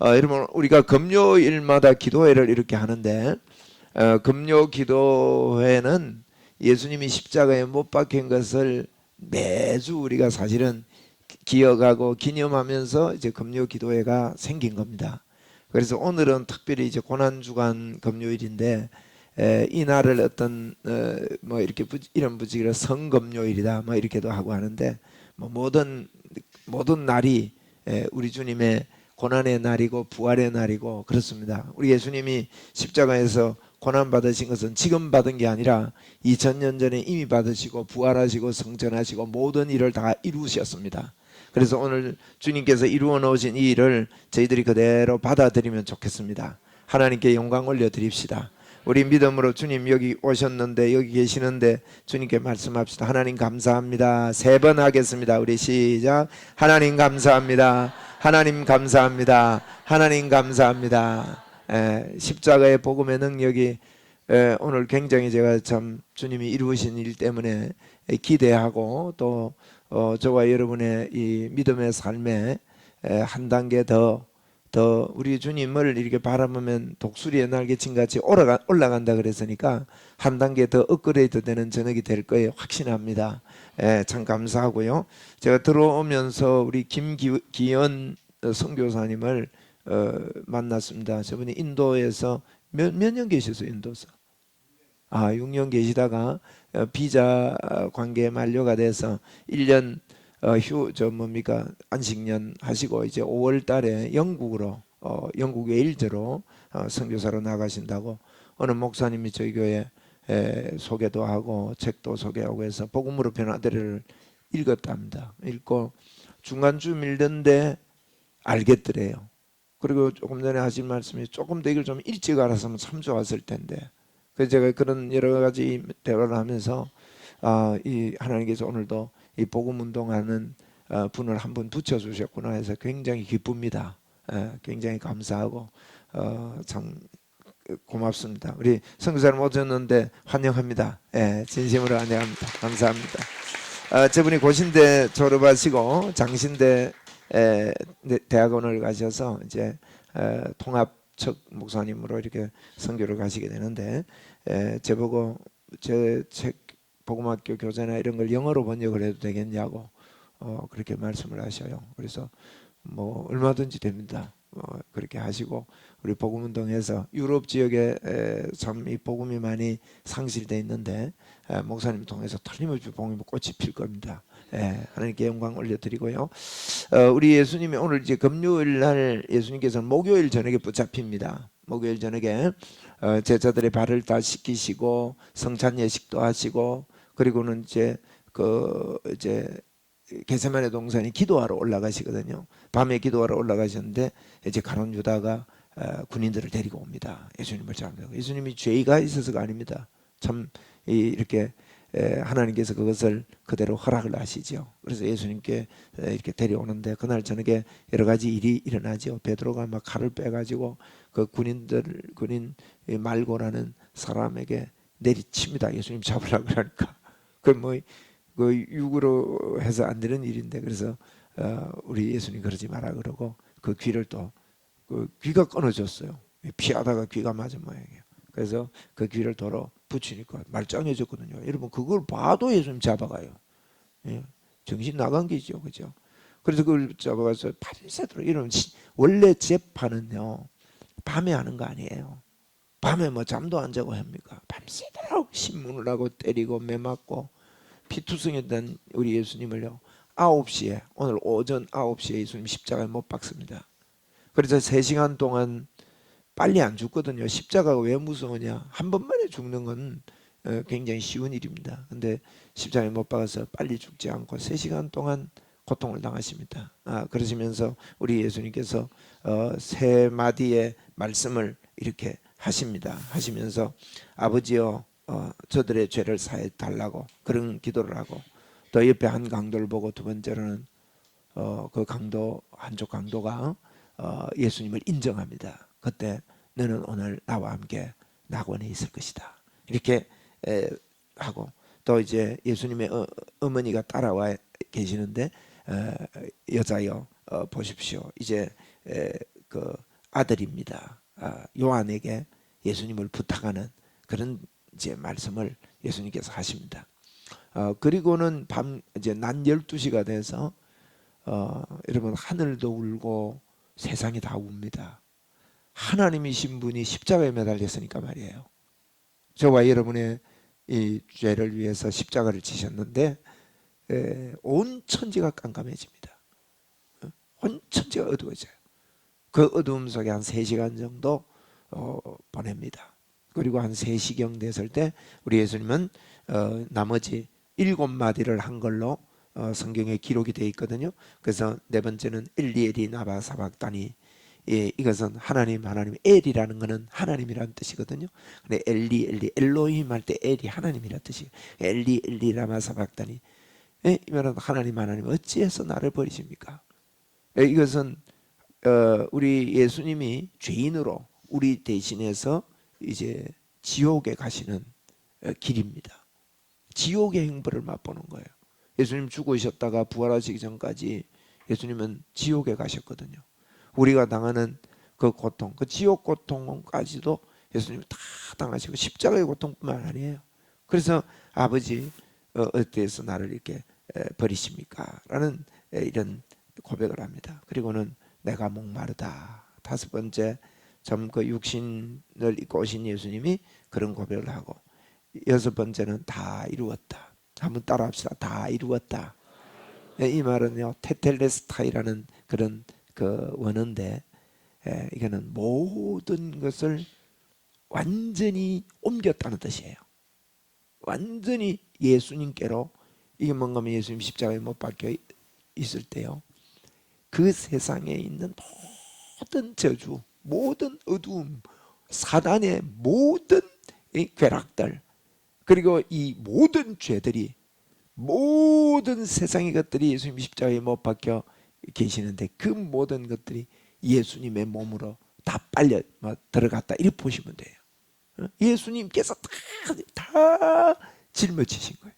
여러분 우리가 금요일마다 기도회를 이렇게 하는데 금요 기도회는 예수님이 십자가에 못 박힌 것을 매주 우리가 사실은 기억하고 기념하면서 이제 금요 기도회가 생긴 겁니다. 그래서 오늘은 특별히 이제 고난주간 금요일인데 이 날을 어떤 뭐 이렇게 이런 부지기로 성금요일이다 뭐 이렇게도 하고 하는데 뭐 모든 날이 우리 주님의 고난의 날이고 부활의 날이고 그렇습니다. 우리 예수님이 십자가에서 고난 받으신 것은 지금 받은 게 아니라 2000년 전에 이미 받으시고 부활하시고 성전하시고 모든 일을 다 이루셨습니다. 그래서 오늘 주님께서 이루어 놓으신 이 일을 저희들이 그대로 받아들이면 좋겠습니다. 하나님께 영광 올려드립시다. 우리 믿음으로 주님 여기 오셨는데 여기 계시는데 주님께 말씀합시다. 하나님 감사합니다. 3번 하겠습니다. 우리 시작. 하나님 감사합니다. 하나님 감사합니다. 하나님 감사합니다. 십자가의 복음의 능력이 오늘 굉장히 제가 참 주님이 이루신 일 때문에 기대하고 또 저와 여러분의 이 믿음의 삶에 한 단계 더 우리 주님을 이렇게 바라보면 독수리의 날개친같이 올라간다 그랬으니까 한 단계 더 업그레이드 되는 저녁이 될 거예요. 확신합니다. 참 감사하고요. 제가 들어오면서 우리 김기현 선교사님을 만났습니다. 저분이 인도에서 몇 년 계셨어요? 인도에서 6년 계시다가 비자 관계 만료가 돼서 1년 안식년 하시고 이제 5월 달에 영국으로 영국 웨일즈로 선교사로 나가신다고 어느 목사님이 저희 교회 소개도 하고 책도 소개하고 해서 복음으로 변화되를 읽었답니다. 읽고 중간쯤 읽던데 알겠더래요. 그리고 조금 전에 하신 말씀이 조금 더 이걸 좀 일찍 알았으면 참 좋았을 텐데. 그래서 제가 그런 여러 가지 대화를 하면서 이 하나님께서 오늘도 이 복음 운동하는 분을 한 분 붙여주셨구나 해서 굉장히 기쁩니다. 굉장히 감사하고 참 고맙습니다. 우리 선교사님 오셨는데 환영합니다. 진심으로 환영합니다. 감사합니다. 저분이 고신대 졸업하시고 장신대 대학원을 가셔서 이제 통합측 목사님으로 이렇게 선교를 가시게 되는데 저보고 제 책 복음학교 교재나 이런 걸 영어로 번역을 해도 되겠냐고 그렇게 말씀을 하셔요. 그래서 뭐 얼마든지 됩니다. 그렇게 하시고 우리 복음운동에서 유럽 지역에 참 이 복음이 많이 상실되어 있는데 목사님 통해서 틀림없이 복음이 꽃이 필 겁니다. 하나님께 영광 올려드리고요. 우리 예수님이 오늘 이제 금요일 날 예수님께서는 목요일 저녁에 붙잡힙니다. 목요일 저녁에 제자들의 발을 다 씻기시고 성찬 예식도 하시고 그리고는 이제 겟세마네 동산에 기도하러 올라가시거든요. 밤에 기도하러 올라가셨는데 이제 가룟 유다가 군인들을 데리고 옵니다. 예수님을 잡는다고. 예수님이 죄가 있어서가 아닙니다. 참 이렇게 하나님께서 그것을 그대로 허락을 하시죠. 그래서 예수님께 이렇게 데려오는데 그날 저녁에 여러 가지 일이 일어나죠. 베드로가 막 칼을 빼가지고 그 군인 말고라는 사람에게 내리칩니다. 예수님 잡으려고 그러니까. 그 육으로 해서 안 되는 일인데 그래서 우리 예수님 그러지 마라 그러고 그 귀를 또 그 귀가 끊어졌어요. 피하다가 귀가 맞은 모양이에요. 그래서 그 귀를 도로 붙이니까 말짱해졌거든요. 여러분 그걸 봐도 예수님 잡아가요. 정신 나간 게죠, 그죠? 그래서 그걸 잡아가서 밤새도록 이런 원래 재판은요 밤에 하는 거 아니에요. 밤에 뭐 잠도 안 자고 합니까? 밤새도록 신문을 하고 때리고 매맞고 피투성이 된 우리 예수님을요 9시에 오늘 오전 9시에 예수님 십자가에 못 박습니다. 그래서 3시간 동안 빨리 안 죽거든요. 십자가가 왜 무서우냐? 한 번만에 죽는 건 굉장히 쉬운 일입니다. 근데 십자가에 못 박아서 빨리 죽지 않고 3시간 동안 고통을 당하십니다. 그러시면서 우리 예수님께서 3마디의 말씀을 이렇게 하십니다. 하시면서 아버지여 저들의 죄를 사해 달라고 그런 기도를 하고 또 옆에 한 강도를 보고 두 번째로는 그 강도 한쪽 강도가 예수님을 인정합니다. 그때 너는 오늘 나와 함께 낙원에 있을 것이다. 이렇게 하고 또 이제 예수님의 어머니가 따라와 계시는데 여자여 보십시오. 이제 그 아들입니다. 요한에게 예수님을 부탁하는 그런 이제 말씀을 예수님께서 하십니다. 그리고는 이제 낮 12시가 돼서 여러분 하늘도 울고 세상이 다 웁니다. 하나님이신 분이 십자가에 매달렸으니까 말이에요. 저와 여러분의 이 죄를 위해서 십자가를 지셨는데 온 천지가 깜깜해집니다. 온 천지가 어두워져요. 그 어두움 속에 한 3시간 정도 보냅니다. 그리고 한 3시경 됐을 때 우리 예수님은 나머지 7마디를 한 걸로 성경에 기록이 되어 있거든요. 그래서 네 번째는 엘리 나바 사박다니, 이것은 하나님 엘이라는 것은 하나님이라는 뜻이거든요. 근데 엘리 엘로힘 할 때 엘이 하나님이라는 뜻이에요. 엘리 라마 사박다니, 이 말은 하나님 어찌해서 나를 버리십니까? 이것은 우리 예수님이 죄인으로 우리 대신해서 이제 지옥에 가시는 길입니다. 지옥의 행보를 맛보는 거예요. 예수님 죽으셨다가 부활하시기 전까지 예수님은 지옥에 가셨거든요. 우리가 당하는 그 고통, 그 지옥 고통까지도 예수님이 다 당하시고 십자가의 고통뿐만 아니에요. 그래서 아버지 어때서 나를 이렇게 버리십니까? 라는 이런 고백을 합니다. 그리고는 내가 목마르다. 5번째 참 그 육신을 입고 오신 예수님이 그런 고백을 하고, 6번째는 다 이루었다. 한번 따라합시다. 다 이루었다. 이 말은요 테텔레스타이라는 그런 그 원어인데, 이거는 모든 것을 완전히 옮겼다는 뜻이에요. 완전히 예수님께로. 이게 뭔가 하면 예수님 십자가에 못 박혀 있을 때요, 그 세상에 있는 모든 저주, 모든 어두움, 사단의 모든 이 괴락들, 그리고 이 모든 죄들이, 모든 세상의 것들이 예수님 십자가에 못 박혀 계시는데 그 모든 것들이 예수님의 몸으로 다 빨려 들어갔다, 이렇게 보시면 돼요. 예수님께서 다 짊어지신 거예요.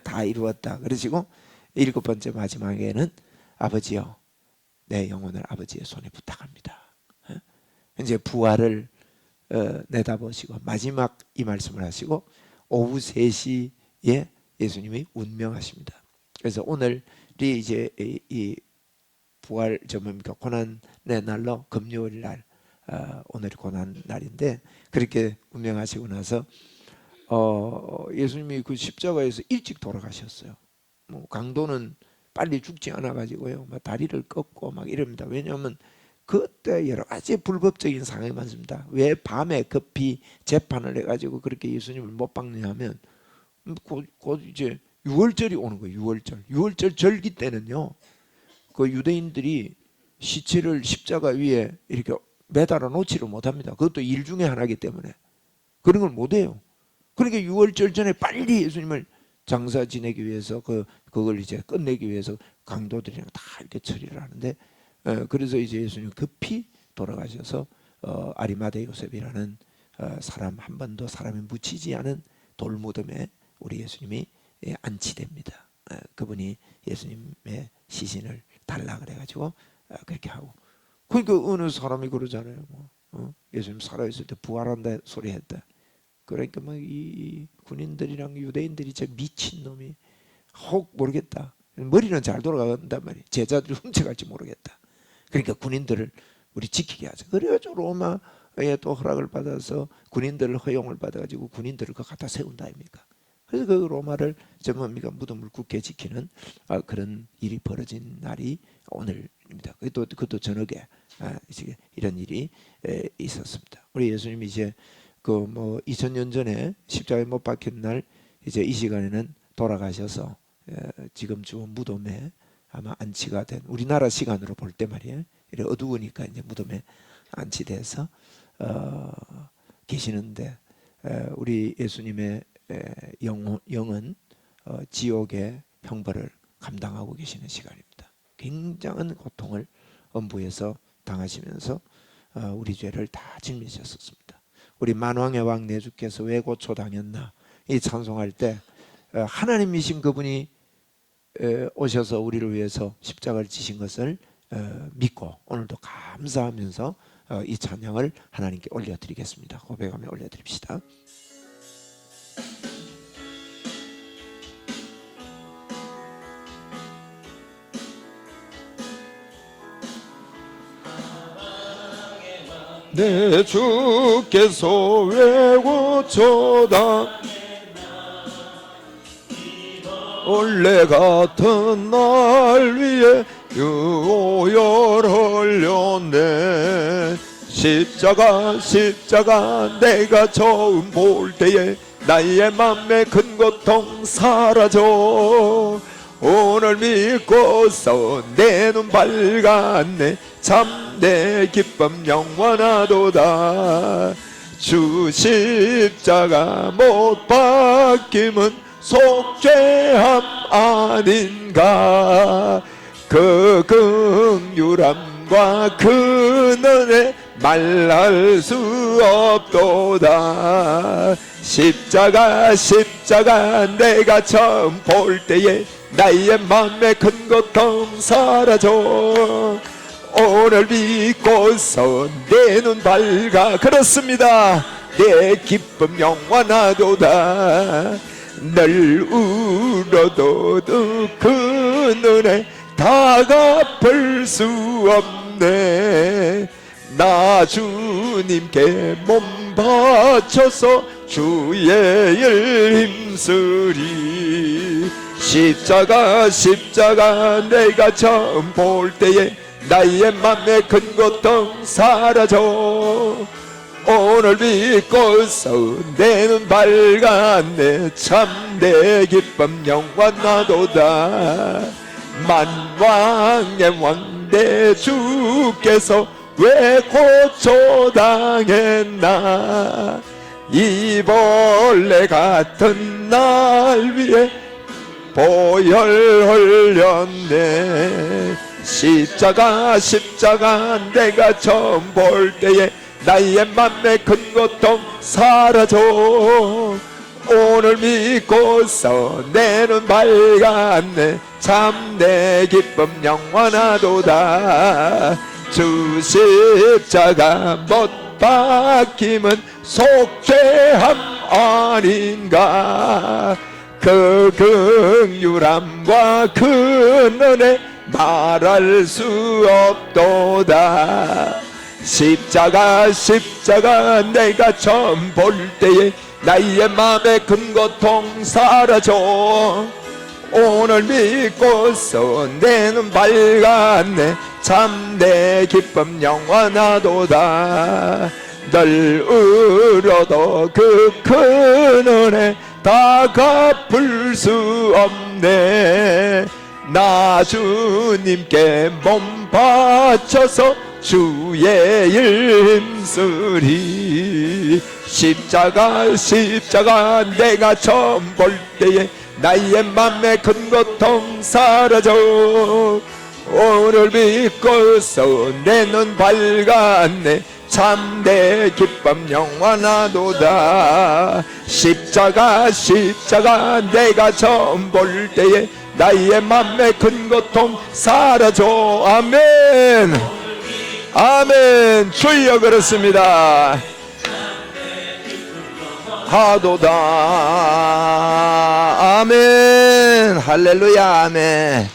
다 이루었다 그러시고, 7번째 마지막에는 아버지여 내 영혼을 아버지의 손에 부탁합니다. 이제 부활을 내다보시고 마지막 이 말씀을 하시고 오후 3시에 예수님이 운명하십니다. 그래서 오늘이 이제 이 부활 뭡니까 고난의 날로 금요일 날, 오늘이 고난 날인데, 그렇게 운명하시고 나서 예수님이 그 십자가에서 일찍 돌아가셨어요. 뭐 강도는 빨리 죽지 않아 가지고요, 막 다리를 꺾고 막 이럽니다. 왜냐하면 그때 여러 가지 불법적인 상황이 많습니다. 왜 밤에 급히 재판을 해가지고 그렇게 예수님을 못 박느냐면, 곧 이제 유월절이 오는 거예요. 유월절 절기 때는요, 그 유대인들이 시체를 십자가 위에 이렇게 매달아 놓지를 못합니다. 그것도 일 중에 하나이기 때문에 그런 걸 못해요. 그러니까 유월절 전에 빨리 예수님을 장사 지내기 위해서 그걸 이제 끝내기 위해서 강도들이랑 다 이렇게 처리를 하는데, 그래서 이제 예수님 급히 돌아가셔서 아리마대 요셉이라는 사람, 한 번도 사람이 묻히지 않은 돌무덤에 우리 예수님이 안치됩니다. 그분이 예수님의 시신을 달라 그래가지고 그렇게 하고, 그러니까 어느 사람이 그러잖아요. 예수님 살아있을 때 부활한다 소리 했다. 그러니까 막 이 군인들이랑 유대인들이 저 미친 놈이 혹 모르겠다. 머리는 잘 돌아간단 말이에요. 제자들 훔쳐갈지 모르겠다. 그러니까 군인들을 우리 지키게 하자. 그래가지고 로마에 또 허락을 받아서 군인들을 허용을 받아가지고 군인들을 그 갖다 세운다 아닙니까? 그래서 그 로마를 뭡니까 무덤을 굳게 지키는 그런 일이 벌어진 날이 오늘입니다. 그것도 저녁에 이런 일이 있었습니다. 우리 예수님이 이제 그 2000년 전에 십자가에 못 박힌 날 이제 이 시간에는 돌아가셔서 지금 주 무덤에 아마 안치가 된, 우리나라 시간으로 볼 때 말이에요. 이래 어두우니까 이제 무덤에 안치돼서 계시는데, 우리 예수님의 영은 지옥의 형벌을 감당하고 계시는 시간입니다. 굉장한 고통을 엄부에서 당하시면서 우리 죄를 다 짊어지셨습니다. 우리 만왕의 왕 내 주께서 왜 고초 당했나, 이 찬송할 때 하나님이신 그분이 오셔서 우리를 위해서 십자가를 지신 것을 믿고 오늘도 감사하면서 이 찬양을 하나님께 올려드리겠습니다. 고백하며 올려드립시다. 내 주께서 왜 고쳐다 원래 같은 날 위에 유오열 흘렸네. 십자가 내가 처음 볼 때에 나의 맘에 큰 고통 사라져. 오늘 믿고서 내 눈 밝았네. 참 내 기쁨 영원하도다. 주 십자가 못 박힘은 속죄함 아닌가. 그 긍휼함과 그 은혜 말할 수 없도다. 십자가 내가 처음 볼 때에 나의 맘에 큰 고통 사라져. 오늘 믿고서 내 눈 밝아. 그렇습니다. 내 기쁨 영원하도다. 늘 울어도 그 눈에 다 갚을 수 없네. 나 주님께 몸 바쳐서 주의 일 힘쓰리. 십자가 내가 처음 볼 때에 나의 맘에 큰 고통 사라져. 오늘 믿고서 내 눈 밝았네. 참 내 기쁨 영원하도다. 만왕의 왕 내 주께서 왜 고초당했나. 이 벌레 같은 날 위에 보혈 흘렸네. 십자가 내가 처음 볼 때에 나의 맘에 큰 고통 사라져. 오늘 믿고서 내 눈 밝았네. 참 내 기쁨 영원하도다. 주 십자가 못 박힘은 속죄함 아닌가. 그 긍휼함과 그 은혜 말할 수 없도다. 십자가 내가 처음 볼 때에 나의 맘에 큰 고통 사라져. 오늘 믿고서 내 눈 밝았네. 참 내 기쁨 영원하도다. 늘 울어도 그 큰 은혜 다 갚을 수 없네. 나 주님께 몸 바쳐서 주의 일 힘쓰리. 십자가 내가 처음 볼 때에 나의 맘에 큰 고통 사라져. 오늘 믿고서 내 눈 밝았네. 참 내 기쁨 영원하도다. 십자가 내가 처음 볼 때에 나의 맘에 큰 고통 사라져. 아멘 아멘. 주여 그렇습니다. 하도다. 아멘. 할렐루야. 아멘.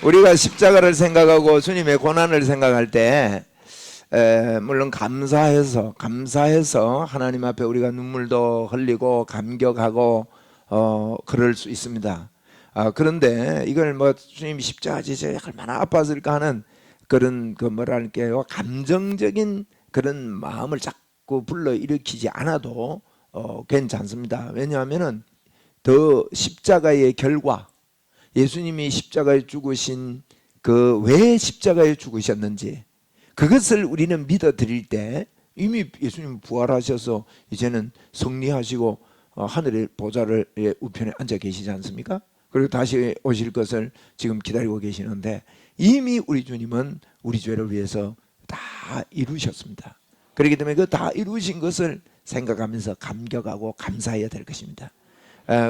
우리가 십자가를 생각하고 주님의 고난을 생각할 때 물론 감사해서 하나님 앞에 우리가 눈물도 흘리고 감격하고 그럴 수 있습니다. 그런데 이걸 뭐 주님이 십자가 지셔서 얼마나 아팠을까 하는 그런 뭐랄까요, 감정적인 그런 마음을 자꾸 불러일으키지 않아도 괜찮습니다. 왜냐하면은 더 십자가의 결과, 예수님이 십자가에 죽으신 그 왜 십자가에 죽으셨는지 그것을 우리는 믿어 드릴 때 이미 예수님 부활하셔서 이제는 승리하시고 하늘의 보좌를 우편에 앉아 계시지 않습니까? 그리고 다시 오실 것을 지금 기다리고 계시는데 이미 우리 주님은 우리 죄를 위해서 다 이루셨습니다. 그렇기 때문에 그 다 이루신 것을 생각하면서 감격하고 감사해야 될 것입니다.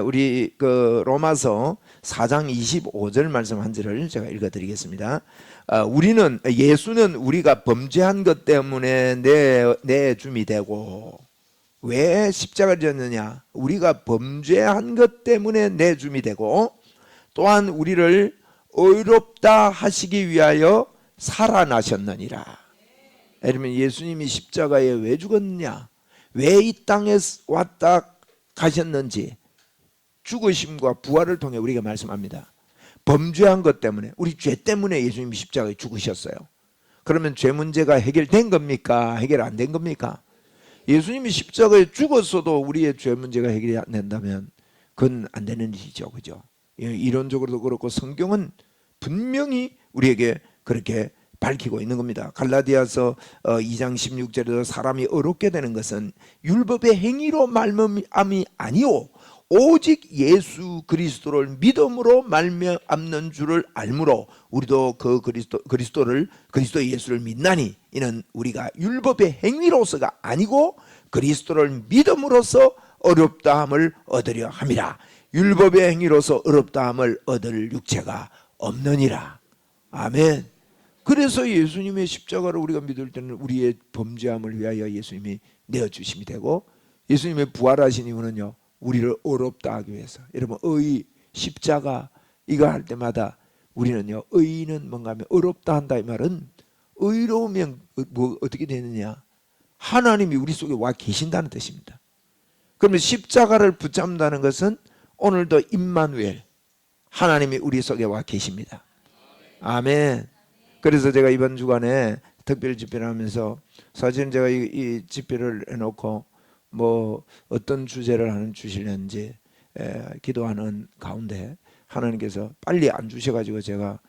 우리 그 로마서 4장 25절 말씀 한 절을 제가 읽어드리겠습니다. 예수는 우리가 범죄한 것 때문에 내줌이 되고, 왜 십자가를 졌느냐? 우리가 범죄한 것 때문에 내줌이 되고, 또한 우리를 의롭다 하시기 위하여 살아나셨느니라. 여러분, 예수님이 십자가에 왜 죽었느냐? 왜 이 땅에 왔다 가셨는지 죽으심과 부활을 통해 우리가 말씀합니다. 범죄한 것 때문에, 우리 죄 때문에 예수님이 십자가에 죽으셨어요. 그러면 죄 문제가 해결된 겁니까? 해결 안 된 겁니까? 예수님이 십자가에 죽었어도 우리의 죄 문제가 해결이 안 된다면 그건 안 되는 일이죠. 그죠? 이론적으로도 그렇고 성경은 분명히 우리에게 그렇게 밝히고 있는 겁니다. 갈라디아서 2장 16절에도 사람이 의롭게 되는 것은 율법의 행위로 말미암이 아니오 오직 예수 그리스도를 믿음으로 말미암는 줄을 알므로 우리도 그 그리스도 예수를 믿나니 이는 우리가 율법의 행위로서가 아니고 그리스도를 믿음으로써 어렵다함을 얻으려 함이라. 율법의 행위로서 어렵다함을 얻을 육체가 없느니라. 아멘. 그래서 예수님의 십자가를 우리가 믿을 때는 우리의 범죄함을 위하여 예수님이 내어주심이 되고, 예수님의 부활하신 이유는요, 우리를 의롭다 하기 위해서. 여러분, 십자가 이거 할 때마다 우리는요, 의는 뭔가 하면 의롭다 한다 이 말은 의로우면 뭐 어떻게 되느냐? 하나님이 우리 속에 와 계신다는 뜻입니다. 그러면 십자가를 붙잡는다는 것은 오늘도 임마누엘, 하나님이 우리 속에 와 계십니다. 아멘. 그래서 제가 이번 주간에 특별 집회를 하면서 사실은 제가 이 집회를 해놓고 뭐 어떤 주제를 하는 주시는지 기도하는 가운데 하나님께서 빨리 안 주셔가지고 제가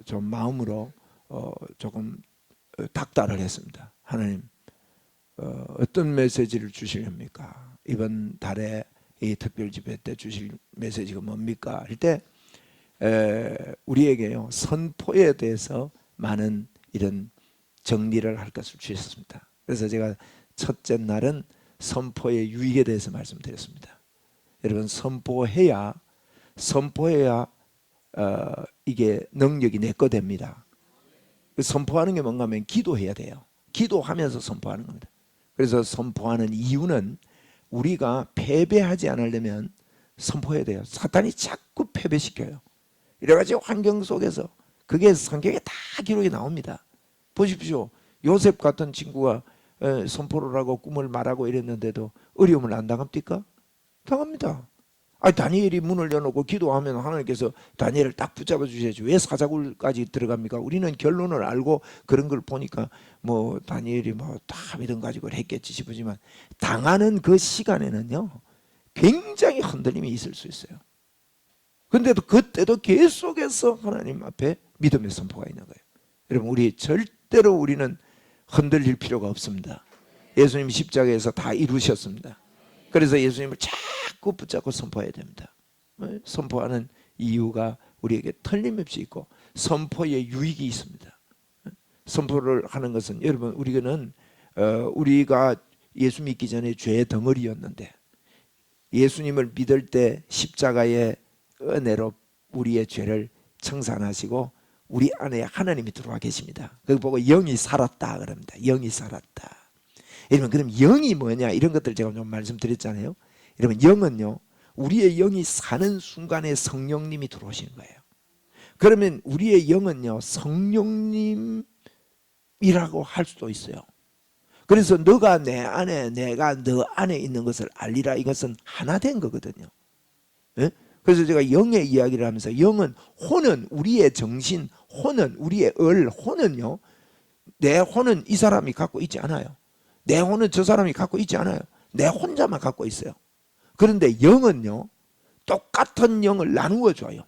좀 마음으로 조금 닥달을 했습니다. 하나님, 어떤 메시지를 주시렵니까? 이번 달에 이 특별 집회 때 주실 메시지가 뭡니까? 할 때 우리에게요, 선포에 대해서 많은 이런 정리를 할 것을 주셨습니다. 그래서 제가 첫째 날은 선포의 유익에 대해서 말씀드렸습니다. 여러분, 선포해야 이게 능력이 내 거 됩니다. 선포하는 게 뭔가 하면 기도해야 돼요. 기도하면서 선포하는 겁니다. 그래서 선포하는 이유는 우리가 패배하지 않으려면 선포해야 돼요. 사탄이 자꾸 패배시켜요. 이래가지고 환경 속에서 그게 성경에 다 기록이 나옵니다. 보십시오. 요셉 같은 친구가 선포를 하고 꿈을 말하고 이랬는데도 어려움을 안 당합니까? 당합니다. 다니엘이 문을 열어놓고 기도하면 하나님께서 다니엘을 딱 붙잡아 주셔야지 왜 사자굴까지 들어갑니까? 우리는 결론을 알고 그런 걸 보니까 뭐 다니엘이 뭐 다 믿음 가지고 했겠지 싶으지만 당하는 그 시간에는요, 굉장히 흔들림이 있을 수 있어요. 근데도 그때도 계속해서 하나님 앞에 믿음의 선포가 있는 거예요. 여러분, 절대로 우리는 흔들릴 필요가 없습니다. 예수님 십자가에서 다 이루셨습니다. 그래서 예수님을 자꾸 붙잡고 선포해야 됩니다. 선포하는 이유가 우리에게 틀림없이 있고 선포의 유익이 있습니다. 선포를 하는 것은, 여러분, 우리가 예수 믿기 전에 죄의 덩어리였는데 예수님을 믿을 때 십자가의 은혜로 우리의 죄를 청산하시고 우리 안에 하나님이 들어와 계십니다. 그거 보고 영이 살았다 그럽니다. 영이 살았다. 여러분, 그럼 영이 뭐냐, 이런 것들 제가 좀 말씀드렸잖아요. 여러분, 영은요, 우리의 영이 사는 순간에 성령님이 들어오시는 거예요. 그러면 우리의 영은요, 성령님이라고 할 수도 있어요. 그래서 너가 내 안에, 내가 너 안에 있는 것을 알리라, 이것은 하나 된 거거든요. 예? 그래서 제가 영의 이야기를 하면서, 혼은 우리의 정신, 혼은 우리의 혼은요, 내 혼은 이 사람이 갖고 있지 않아요. 내 혼은 저 사람이 갖고 있지 않아요. 내 혼자만 갖고 있어요. 그런데 영은요, 똑같은 영을 나누어 줘요.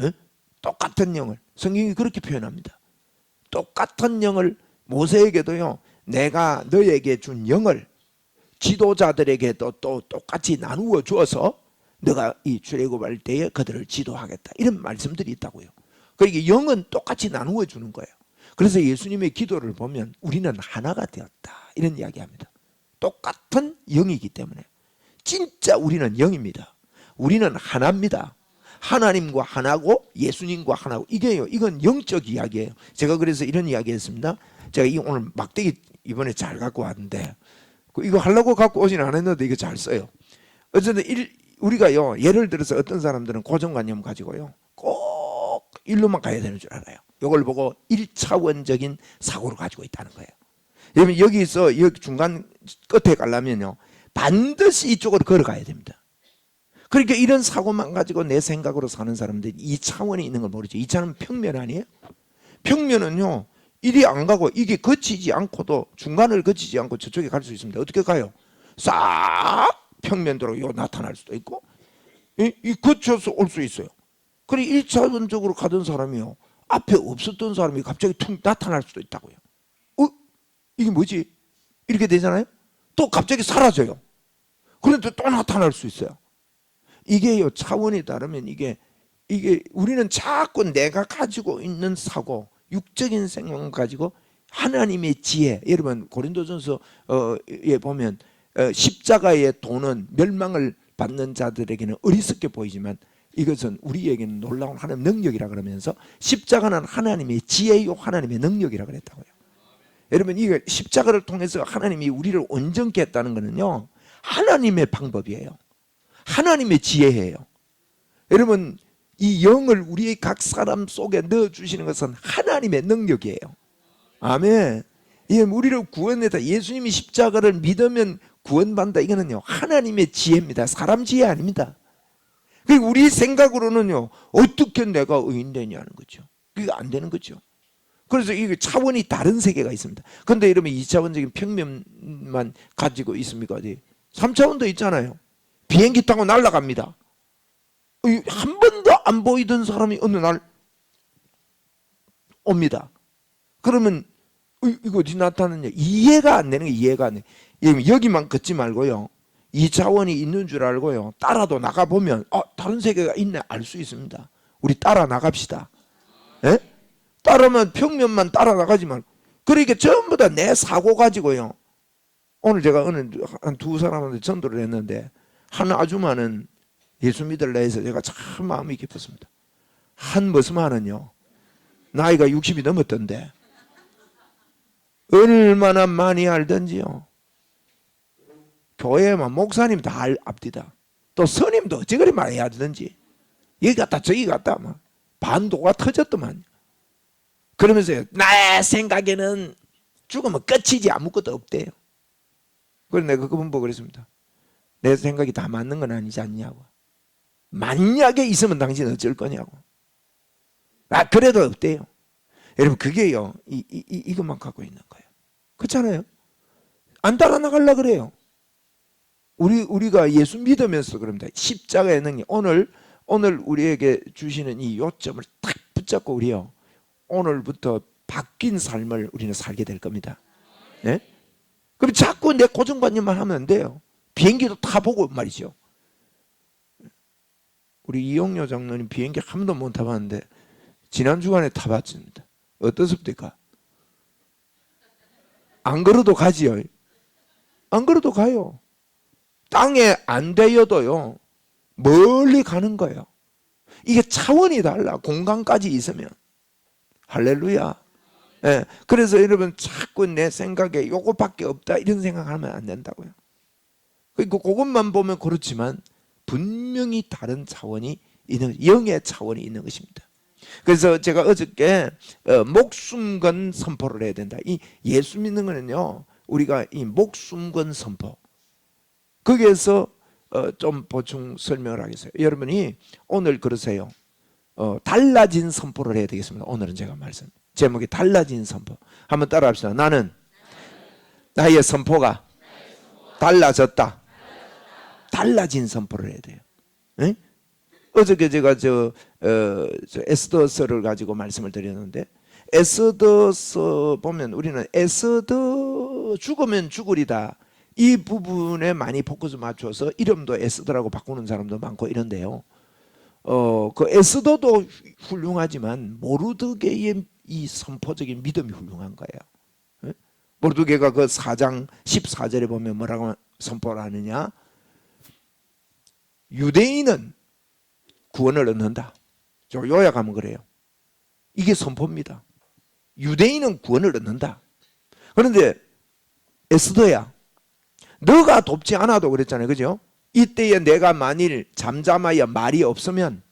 에? 똑같은 영을, 성경이 그렇게 표현합니다. 똑같은 영을 모세에게도요, 내가 너에게 준 영을 지도자들에게도 또 똑같이 나누어 주어서 너가 이 출애굽할 때에 그들을 지도하겠다, 이런 말씀들이 있다고요. 그러니까 영은 똑같이 나누어 주는 거예요. 그래서 예수님의 기도를 보면 우리는 하나가 되었다, 이런 이야기합니다. 똑같은 영이기 때문에 진짜 우리는 영입니다. 우리는 하나입니다. 하나님과 하나고 예수님과 하나고, 이건 영적 이야기예요. 제가 그래서 이런 이야기 했습니다. 제가 오늘 막대기 이번에 잘 갖고 왔는데, 이거 하려고 갖고 오진 않았는데 이거 잘 써요. 어쨌든 우리가요, 예를 들어서 어떤 사람들은 고정관념 가지고요, 꼭 일로만 가야 되는 줄 알아요. 이걸 보고 1차원적인 사고를 가지고 있다는 거예요. 여러분, 여기서 여기 중간 끝에 가려면요, 반드시 이쪽으로 걸어가야 됩니다. 그러니까 이런 사고만 가지고 내 생각으로 사는 사람들이 2차원이 있는 걸 모르죠. 2차원은 평면 아니에요? 평면은요, 이리 안 가고 이게 거치지 않고도, 중간을 거치지 않고 저쪽에 갈 수 있습니다. 어떻게 가요? 싹 평면도로 요 나타날 수도 있고, 이 거쳐서 올 수 있어요. 그래 1차원적으로 가던 사람이요, 앞에 없었던 사람이 갑자기 툭 나타날 수도 있다고요. 이게 뭐지? 이렇게 되잖아요. 또 갑자기 사라져요. 그런데 또 나타날 수 있어요. 이게요, 차원이 다르면 이게 우리는 자꾸 내가 가지고 있는 사고, 육적인 생각을 가지고 하나님의 지혜, 여러분 고린도전서에 보면 십자가의 도는 멸망을 받는 자들에게는 어리석게 보이지만 이것은 우리에게는 놀라운 하나님의 능력이라 그러면서, 십자가는 하나님의 지혜요 하나님의 능력이라 그랬다고요. 여러분, 이게 십자가를 통해서 하나님이 우리를 온전케 했다는 것은요, 하나님의 방법이에요. 하나님의 지혜예요. 여러분, 이 영을 우리의 각 사람 속에 넣어주시는 것은 하나님의 능력이에요. 아멘. 예, 우리를 구원했다. 예수님이 십자가를 믿으면 구원받는다. 이거는요, 하나님의 지혜입니다. 사람 지혜 아닙니다. 그리고 우리 생각으로는요, 어떻게 내가 의인 되냐는 거죠. 그게 안 되는 거죠. 그래서 이게 차원이 다른 세계가 있습니다. 그런데 여러분, 2차원적인 평면만 가지고 있습니까? 3차원도 있잖아요. 비행기 타고 날아갑니다. 한 번도 안 보이던 사람이 어느 날 옵니다. 그러면 이거 어디 나타났냐? 이해가 안 되는 게 이해가 안 돼. 여기만 걷지 말고요, 2차원이 있는 줄 알고요, 따라도 나가보면 다른 세계가 있네 알 수 있습니다. 우리 따라 나갑시다. 예? 따라만 평면만 따라 나가지 말고. 그러니까 전부 다 내 사고 가지고요. 오늘 제가 한 두 사람한테 전도를 했는데, 한 아줌마는 예수 믿을래 해서 제가 참 마음이 깊었습니다. 한 머스마는요, 나이가 60이 넘었던데 얼마나 많이 알던지요. 교회만 목사님 다 압디다. 또 스님도 어찌 그리 많이 하던지, 여기 갔다 저기 갔다 막 반도가 터졌더만. 그러면서 나의 생각에는 죽으면 끝이지 아무것도 없대요. 그래서 내가 그분 보고 그랬습니다. 내 생각이 다 맞는 건 아니지 않냐고. 만약에 있으면 당신 어쩔 거냐고. 그래도 없대요. 여러분, 그게요, 이것만 갖고 있는 거예요. 그렇잖아요. 안 따라 나가려고 그래요. 우리가 예수 믿으면서 그럽니다. 십자가의 능력, 오늘 우리에게 주시는 이 요점을 딱 붙잡고 우리요, 오늘부터 바뀐 삶을 우리는 살게 될 겁니다. 네? 그럼 자꾸 내 고정관념만 하면 안 돼요. 비행기도 타보고 말이죠. 우리 이용료 장로님 비행기 한 번도 못 타봤는데 지난 주간에 타봤습니다. 어떻습니까? 안 걸어도 가지요. 안 걸어도 가요. 땅에 안 대여도요, 멀리 가는 거예요. 이게 차원이 달라. 공간까지 있으면. 할렐루야. 예, 그래서 여러분, 자꾸 내 생각에 요거밖에 없다 이런 생각하면 안 된다고요. 그리고 그것만 보면 그렇지만 분명히 다른 차원이 있는, 영의 차원이 있는 것입니다. 그래서 제가 어저께 목숨 건 선포를 해야 된다. 이 예수 믿는 거는요, 우리가 이 목숨 건 선포, 거기에서 좀 보충 설명을 하겠어요. 여러분이 오늘 그러세요. 달라진 선포를 해야 되겠습니다. 오늘은 제가 말씀 제목이 달라진 선포. 한번 따라합시다. 나는 나의 선포가 달라졌다. 달라진 선포를 해야 돼요. 네? 어저께 제가 에스더서를 가지고 말씀을 드렸는데, 에스더서 보면 우리는 에스더 죽으면 죽으리다, 이 부분에 많이 포커스 맞춰서 이름도 에스더라고 바꾸는 사람도 많고 이런데요. 그 에스더도 훌륭하지만 모르드게의 이 선포적인 믿음이 훌륭한 거예요. 네? 모르드게가 그 4장 14절에 보면 뭐라고 선포를 하느냐? 유대인은 구원을 얻는다. 요약하면 그래요. 이게 선포입니다. 유대인은 구원을 얻는다. 그런데 에스더야, 너가 돕지 않아도 그랬잖아요. 그죠? 이때에 내가 만일 잠잠하여 말이 없으면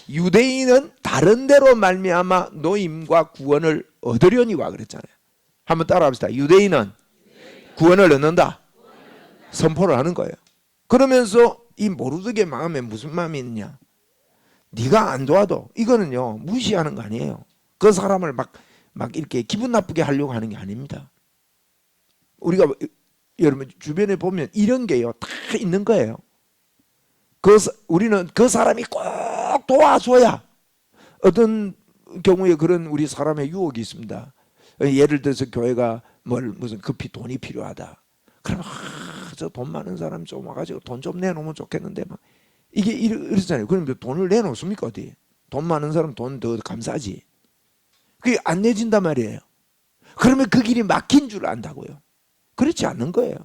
유대인은 다른 데로 말미암아 노임과 구원을 얻으려니와 그랬잖아요. 한번 따라합시다. 유대인은 구원을 얻는다. 선포를 하는 거예요. 그러면서 이 모르드게 마음에 무슨 마음이 있느냐? 네가 안 도와도 이거는요 무시하는 거 아니에요. 그 사람을 막 이렇게 기분 나쁘게 하려고 하는 게 아닙니다. 우리가 여러분 주변에 보면 이런 게요 다 있는 거예요. 우리는 그 사람이 꼭 도와줘야, 어떤 경우에 그런 우리 사람의 유혹이 있습니다. 예를 들어서 교회가 무슨 급히 돈이 필요하다. 그러면 저 돈 많은 사람 좀 와가지고 돈 좀 내놓으면 좋겠는데 막 이게 이러잖아요. 그럼 돈을 내놓습니까 어디? 돈 많은 사람 돈 더 감사지. 그게 안 내진단 말이에요. 그러면 그 길이 막힌 줄 안다고요. 그렇지 않는 거예요.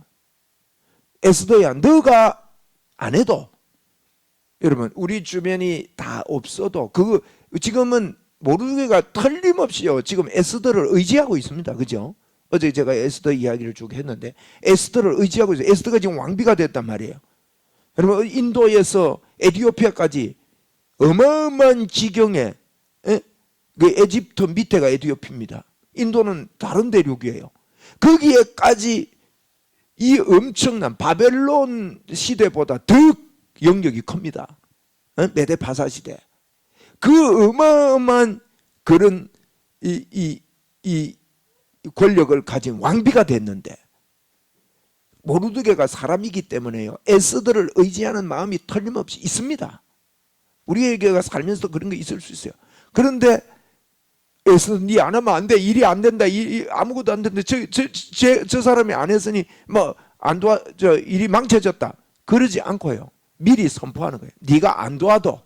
에스더야, 너가 안 해도, 여러분 우리 주변이 다 없어도 지금은 모르드게가 틀림없이요 지금 에스더를 의지하고 있습니다. 그죠? 어제 제가 에스더 이야기를 쭉 했는데 에스더를 의지하고 있어요. 에스더가 지금 왕비가 됐단 말이에요. 여러분 인도에서 에티오피아까지 어마어마한 지경에, 그 에집트 밑에가 에티오피아입니다. 인도는 다른 대륙이에요. 거기에까지 이 엄청난 바벨론 시대보다 더 영역이 큽니다. 메데파사 시대. 그 어마어마한 그런 이 권력을 가진 왕비가 됐는데 모르드게가 사람이기 때문에요 에스더를 의지하는 마음이 틀림없이 있습니다. 우리에게가 살면서도 그런 게 있을 수 있어요. 그런데 에스더 니 안 하면 안 돼, 일이 안 된다, 아무것도 안 된다, 저 사람이 안 했으니 뭐 안 도와, 일이 망쳐졌다, 그러지 않고요 미리 선포하는 거예요. 네가 안 도와도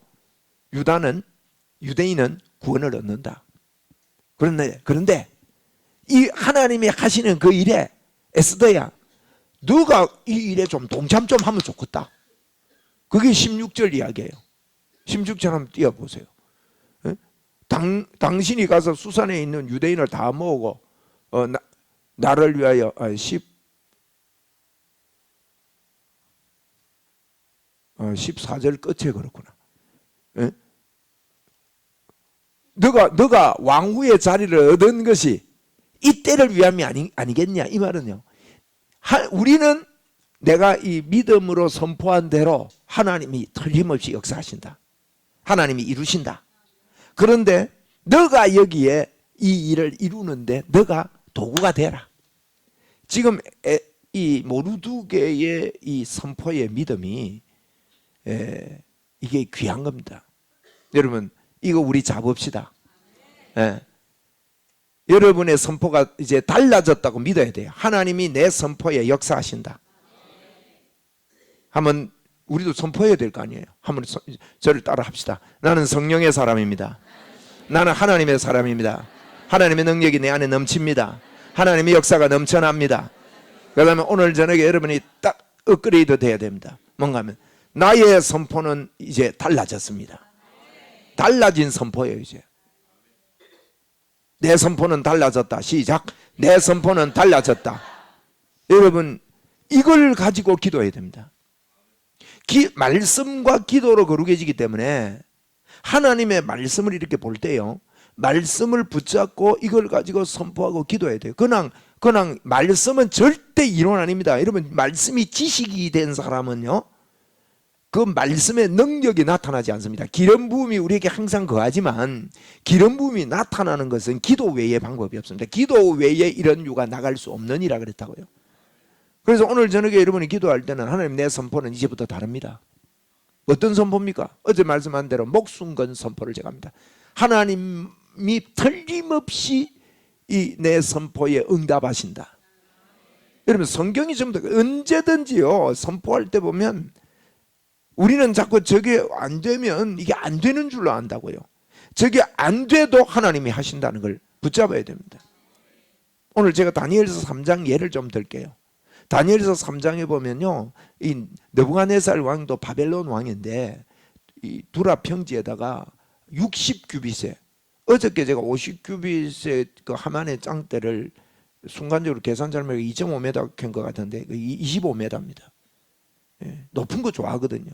유대인은 구원을 얻는다. 그런데 이 하나님이 하시는 그 일에 에스더야, 너가 이 일에 좀 동참 좀 하면 좋겠다. 그게 16절 이야기예요. 16절 한번 띄워보세요. 당신이 가서 수산에 있는 유대인을 다 모으고 나를 위하여 14절 끝에 그렇구나. 너가 왕후의 자리를 얻은 것이 이때를 위함이 아니겠냐 이 말은요. 우리는 내가 이 믿음으로 선포한 대로 하나님이 틀림없이 역사하신다. 하나님이 이루신다. 그런데 너가 여기에 이 일을 이루는데 너가 도구가 되라. 지금 이 모르드게의 이 선포의 믿음이 이게 귀한 겁니다. 여러분 이거 우리 잡읍시다. 여러분의 선포가 이제 달라졌다고 믿어야 돼요. 하나님이 내 선포에 역사하신다. 한번 우리도 선포해야 될 거 아니에요. 한번 저를 따라 합시다. 나는 성령의 사람입니다. 나는 하나님의 사람입니다. 하나님의 능력이 내 안에 넘칩니다. 하나님의 역사가 넘쳐납니다. 그 다음에 오늘 저녁에 여러분이 딱 업그레이드 돼야 됩니다. 뭔가 하면 나의 선포는 이제 달라졌습니다. 달라진 선포예요. 이제 내 선포는 달라졌다. 시작. 내 선포는 달라졌다. 여러분 이걸 가지고 기도해야 됩니다. 말씀과 기도로 거룩해지기 때문에 하나님의 말씀을 이렇게 볼 때요 말씀을 붙잡고 이걸 가지고 선포하고 기도해야 돼요. 그냥 말씀은 절대 이론 아닙니다. 여러분 말씀이 지식이 된 사람은요 그 말씀의 능력이 나타나지 않습니다. 기름 부음이 우리에게 항상 거하지만 기름 부음이 나타나는 것은 기도 외의 방법이 없습니다. 기도 외에 이런 유가 나갈 수 없느니라 그랬다고요. 그래서 오늘 저녁에 여러분이 기도할 때는 하나님 내 선포는 이제부터 다릅니다. 어떤 선포입니까? 어제 말씀한 대로 목숨 건 선포를 제가 합니다. 하나님이 틀림없이 이 내 선포에 응답하신다. 여러분 성경이 전부 다 언제든지요 선포할 때 보면 우리는 자꾸 저게 안 되면 이게 안 되는 줄로 안다고요. 저게 안 돼도 하나님이 하신다는 걸 붙잡아야 됩니다. 오늘 제가 다니엘서 3장 예를 좀 들게요. 다니엘서 3장에 보면요, 이 느부갓네살 왕도 바벨론 왕인데 이 두라 평지에다가 60규빗에, 어저께 제가 50규빗의 그 하만의 짱대를 순간적으로 계산 잘못해서 2.5m 캔 것 같은데 25m입니다. 예, 높은 거 좋아하거든요.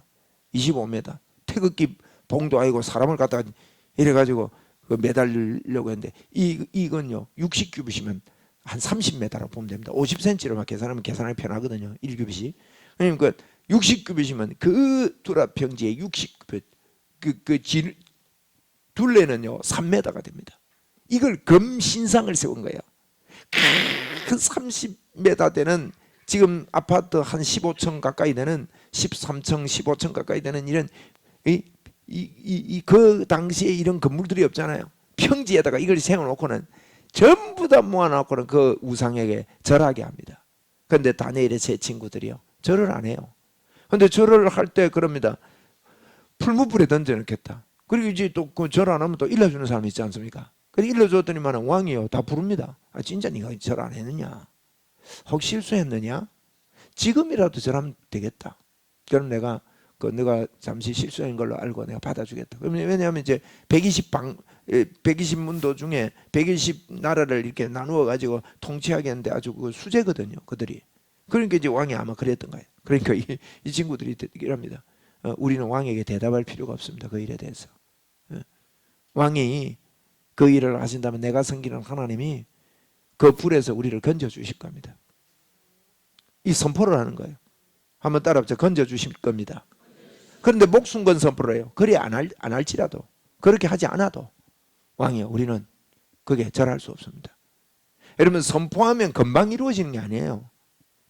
25m. 태극기 봉도 아니고 사람을 갖다가 이래가지고 그 매달리려고 했는데 이건요 60규빗이면 한 30m라고 보면 됩니다. 50cm로만 계산하면 계산하기 편하거든요. 1규빗이. 그러니까 60규빗이면 그 두라 평지에 60규빗 둘레는요 3m가 됩니다. 이걸 금신상을 세운 거예요. 그 30m 되는, 지금 아파트 한 15층 가까이 되는, 13층 15층 가까이 되는 이런 그 당시에 이런 건물들이 없잖아요. 평지에다가 이걸 세워놓고는 전부 다 모아놓고는 그 우상에게 절하게 합니다. 그런데 다니엘의 제 친구들이요 절을 안 해요. 그런데 절을 할 때 그럽니다. 풀무불에 던져놓겠다. 그리고 이제 또 그 절 안 하면 또 일러주는 사람이 있지 않습니까? 그래서 일러줬더니만 왕이요 다 부릅니다. 아 진짜 네가 절 안 했느냐? 혹 실수했느냐? 지금이라도 절하면 되겠다. 그럼 내가 너가 잠시 실수한 걸로 알고 내가 받아주겠다. 왜냐하면 이제 120문도 중에 120 나라를 이렇게 나누어 가지고 통치하겠는데 아주 그 수제거든요, 그들이. 그러니까 이제 왕이 아마 그랬던 거예요. 그러니까 이 친구들이 이랍니다. 우리는 왕에게 대답할 필요가 없습니다. 그 일에 대해서. 왕이 그 일을 하신다면 내가 섬기는 하나님이 그 불에서 우리를 건져 주실 겁니다. 이 선포를 하는 거예요. 한번 따라합시다. 건져 주실 겁니다. 그런데 목숨 건 선포를 해요. 그리 안 할지라도, 그렇게 하지 않아도 왕이요 우리는 그게 절할 수 없습니다. 여러분 선포하면 금방 이루어지는 게 아니에요.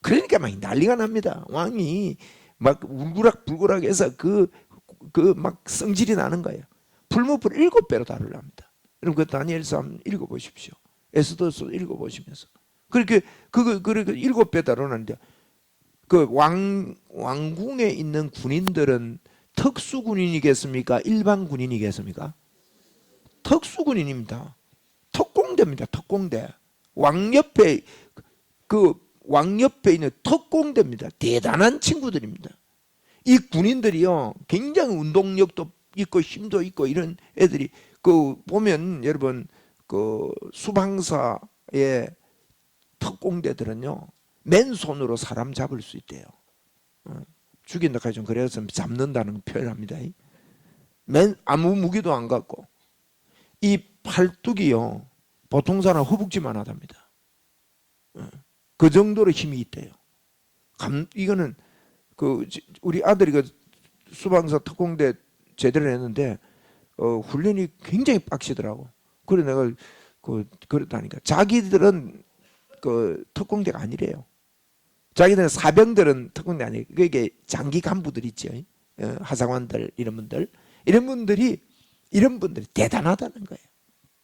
그러니까 막 난리가 납니다. 왕이 막 울그락불그락 해서 막 성질이 나는 거예요. 풀무불 7배로 다루랍니다. 여러분 그 다니엘서 한번 읽어보십시오. 에스더서 읽어보시면서 그렇게 7배 다루는데 그 왕궁에 있는 군인들은 특수 군인이겠습니까? 일반 군인이겠습니까? 특수 군인입니다. 특공대입니다. 특공대. 왕 옆에 있는 특공대입니다. 대단한 친구들입니다. 이 군인들이요 굉장히 운동력도 있고 힘도 있고 이런 애들이 보면 여러분 수방사의 특공대들은요 맨손으로 사람 잡을 수 있대요. 죽인다까지 좀 그래서 잡는다는 표현합니다. 아무 무기도 안 갖고 이 팔뚝이요 보통 사람 허벅지만 하답니다. 그 정도로 힘이 있대요. 이거는 우리 아들이 수방사 특공대 제대를 했는데 훈련이 굉장히 빡시더라고. 그래 내가 그렇다니까. 자기들은 특공대가 아니래요. 자기들은 사병들은 특공대 아니에요. 그게 장기 간부들 있죠. 하상관들 이런 분들이 대단하다는 거예요.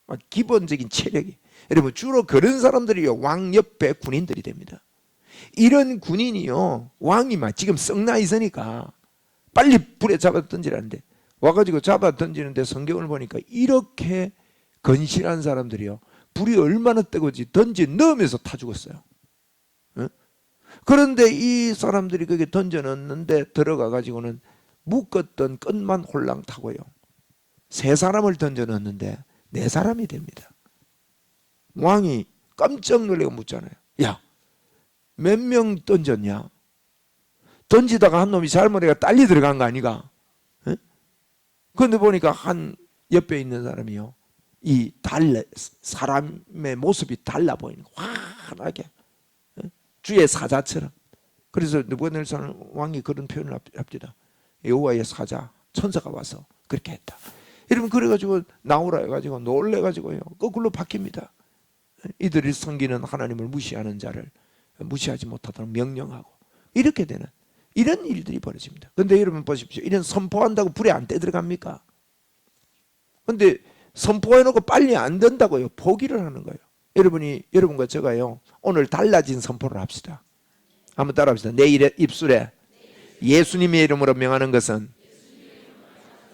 막 기본적인 체력이. 여러분 주로 그런 사람들이요 왕 옆에 군인들이 됩니다. 이런 군인이요 왕이 막 지금 썩나 있으니까 빨리 불에 잡아 던지라는데 와가지고 잡아 던지는데 성경을 보니까 이렇게 건실한 사람들이요 불이 얼마나 뜨거운지 던지 넣으면서 타 죽었어요. 그런데 이 사람들이 거기에 던져 넣었는데 들어가 가지고는 묶었던 끈만 홀랑 타고요 3사람을 던져 넣었는데 4사람이 됩니다. 왕이 깜짝 놀라고 묻잖아요. 야, 몇 명 던졌냐? 던지다가 한 놈이 잘못해가 딸리 들어간 거 아니가? 그런데 보니까 한 옆에 있는 사람이요 사람의 모습이 달라 보이는 거 환하게 주의 사자처럼. 그래서 느부갓네살 왕이 그런 표현을 합니다. 여호와의 사자 천사가 와서 그렇게 했다. 여러분 그래가지고 나오라 해가지고 놀래가지고요 거꾸로 바뀝니다. 이들이 섬기는 하나님을 무시하는 자를 무시하지 못하도록 명령하고 이렇게 되는 이런 일들이 벌어집니다. 그런데 여러분 보십시오. 이런 선포한다고 불에 안 떼들어갑니까? 그런데 선포해놓고 빨리 안 된다고요 포기를 하는 거예요. 여러분과 제가요 오늘 달라진 선포를 합시다. 한번 따라합시다. 내 입술에 예수님의 이름으로 명하는 것은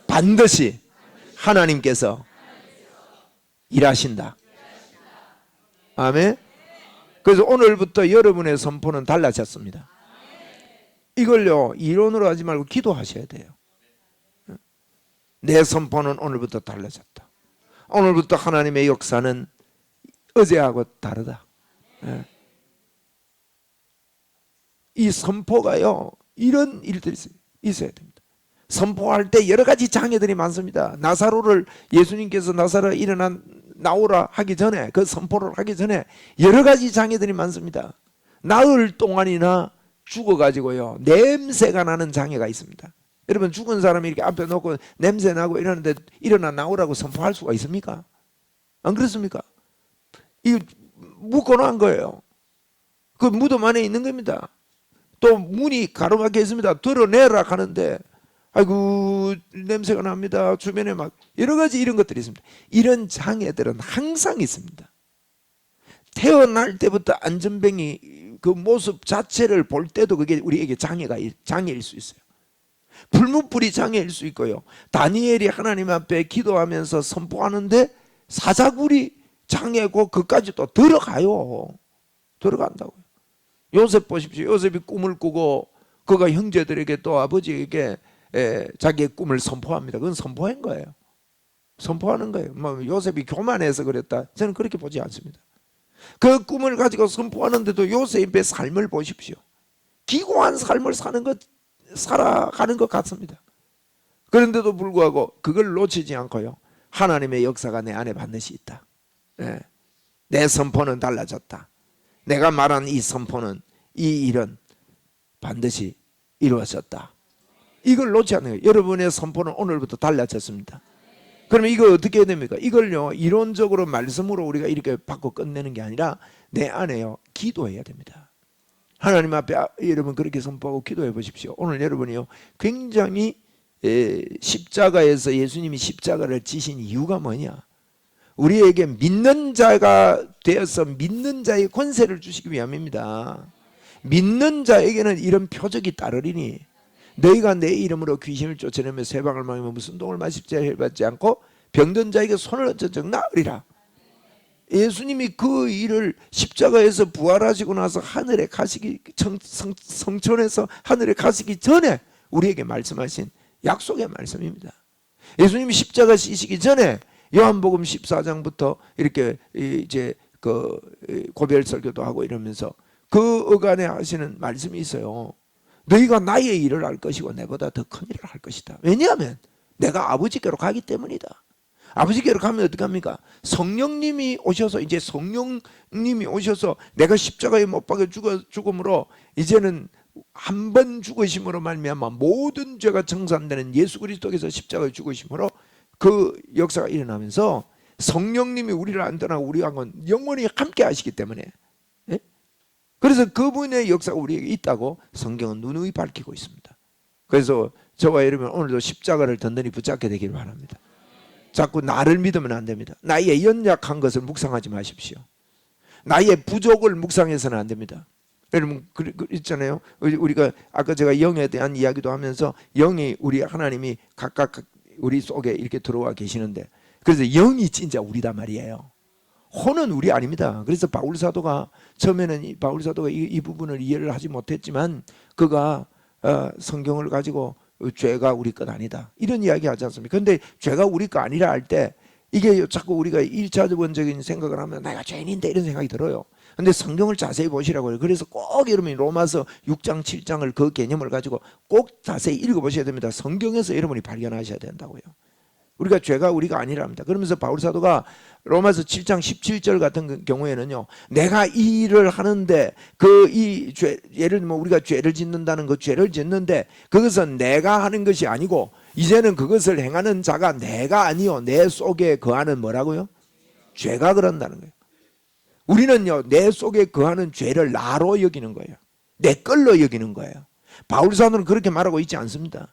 반드시 하나님께서 일하신다. 아멘. 그래서 오늘부터 여러분의 선포는 달라졌습니다. 이걸요 이론으로 하지 말고 기도하셔야 돼요. 내 선포는 오늘부터 달라졌다. 오늘부터 하나님의 역사는 어제하고 다르다. 이 선포가요 이런 일들이 있어야 됩니다. 선포할 때 여러 가지 장애들이 많습니다. 나사로를 예수님께서 나사로 나오라 하기 전에 그 선포를 하기 전에 여러 가지 장애들이 많습니다. 나흘 동안이나 죽어가지고요 냄새가 나는 장애가 있습니다. 여러분 죽은 사람이 이렇게 앞에 놓고 냄새 나고 이러는데 일어나 나오라고 선포할 수가 있습니까? 안 그렇습니까? 이거 묶어놓은 거예요. 그 무덤 안에 있는 겁니다. 또 문이 가로막혀 있습니다. 드러내라 하는데 아이고 냄새가 납니다. 주변에 막 여러 가지 이런 것들이 있습니다. 이런 장애들은 항상 있습니다. 태어날 때부터 안전병이 그 모습 자체를 볼 때도 그게 우리에게 장애일 수 있어요. 불문불이 장애일 수 있고요. 다니엘이 하나님 앞에 기도하면서 선포하는데 사자굴이 장애고 그까지 또 들어간다고요. 요셉 보십시오. 요셉이 꿈을 꾸고 그가 형제들에게 또 아버지에게 자기의 꿈을 선포합니다. 그건 선포한 거예요. 선포하는 거예요. 뭐 요셉이 교만해서 그랬다. 저는 그렇게 보지 않습니다. 그 꿈을 가지고 선포하는데도 요셉의 삶을 보십시오. 기고한 삶을 살아가는 것 같습니다. 그런데도 불구하고 그걸 놓치지 않고요. 하나님의 역사가 내 안에 반드시 있다. 내 선포는 달라졌다. 내가 말한 이 선포는 이 일은 반드시 이루어졌다. 이걸 놓지 않는 거예요. 여러분의 선포는 오늘부터 달라졌습니다. 그러면 이거 어떻게 해야 됩니까? 이걸요 이론적으로 말씀으로 우리가 이렇게 받고 끝내는 게 아니라 내 안에요 기도해야 됩니다. 하나님 앞에 여러분 그렇게 선포하고 기도해 보십시오. 오늘 여러분이요 굉장히 십자가에서 예수님이 십자가를 지신 이유가 뭐냐? 우리에게 믿는 자가 되어서 믿는 자의 권세를 주시기 위함입니다. 믿는 자에게는 이런 표적이 따르리니 너희가 내 이름으로 귀신을 쫓아내며 세방을 막으며 무슨 동을 마실지 해받지 않고 병든 자에게 손을 얹은 적 나으리라. 예수님이 그 일을 십자가에서 부활하시고 나서 하늘에 가시기 성천에서 하늘에 가시기 전에 우리에게 말씀하신 약속의 말씀입니다. 예수님이 십자가 지시기 전에 요한복음 14장부터 이렇게 이제 그 고별 설교도 하고 이러면서 그 어간에 하시는 말씀이 있어요. 너희가 나의 일을 할 것이고 내보다 더 큰 일을 할 것이다. 왜냐하면 내가 아버지께로 가기 때문이다. 아버지께로 가면 어떻게 합니까? 성령님이 오셔서 이제 성령님이 오셔서 내가 십자가에 못 박혀 죽음으로 이제는 한 번 죽으심으로 말미암아 모든 죄가 청산되는 예수 그리스도께서 십자가에 죽으심으로 그 역사가 일어나면서 성령님이 우리를 안 떠나고 우리하고는 영원히 함께 하시기 때문에 그래서 그분의 역사가 우리에게 있다고 성경은 누누이 밝히고 있습니다. 그래서 저와 여러분 오늘도 십자가를 든든히 붙잡게 되기를 바랍니다. 자꾸 나를 믿으면 안 됩니다. 나의 연약한 것을 묵상하지 마십시오. 나의 부족을 묵상해서는 안 됩니다. 여러분 있잖아요. 우리가 아까 제가 영에 대한 이야기도 하면서 영이 우리 하나님이 각각 우리 속에 이렇게 들어와 계시는데 그래서 영이 진짜 우리다 말이에요. 혼은 우리 아닙니다. 그래서 바울 사도가 처음에는 바울 사도가 이 부분을 이해를 하지 못했지만 그가 성경을 가지고 죄가 우리 것 아니다 이런 이야기 하지 않습니까? 그런데 죄가 우리 거 아니라 할 때 이게 자꾸 우리가 1차원적인 생각을 하면 내가 죄인인데 이런 생각이 들어요. 그런데 성경을 자세히 보시라고요. 그래서 꼭 여러분이 로마서 6장 7장을 그 개념을 가지고 꼭 자세히 읽어보셔야 됩니다. 성경에서 여러분이 발견하셔야 된다고요. 우리가 죄가 우리가 아니랍니다. 그러면서 바울 사도가 로마서 7장 17절 같은 경우에는요, 내가 이 일을 하는데 이 죄, 예를 들면 우리가 죄를 짓는다는 그 죄를 짓는데 그것은 내가 하는 것이 아니고 이제는 그것을 행하는 자가 내가 아니요 내 속에 거하는 뭐라고요? 죄가 그런다는 거예요. 우리는요 내 속에 거하는 죄를 나로 여기는 거예요. 내 걸로 여기는 거예요. 바울 사도는 그렇게 말하고 있지 않습니다.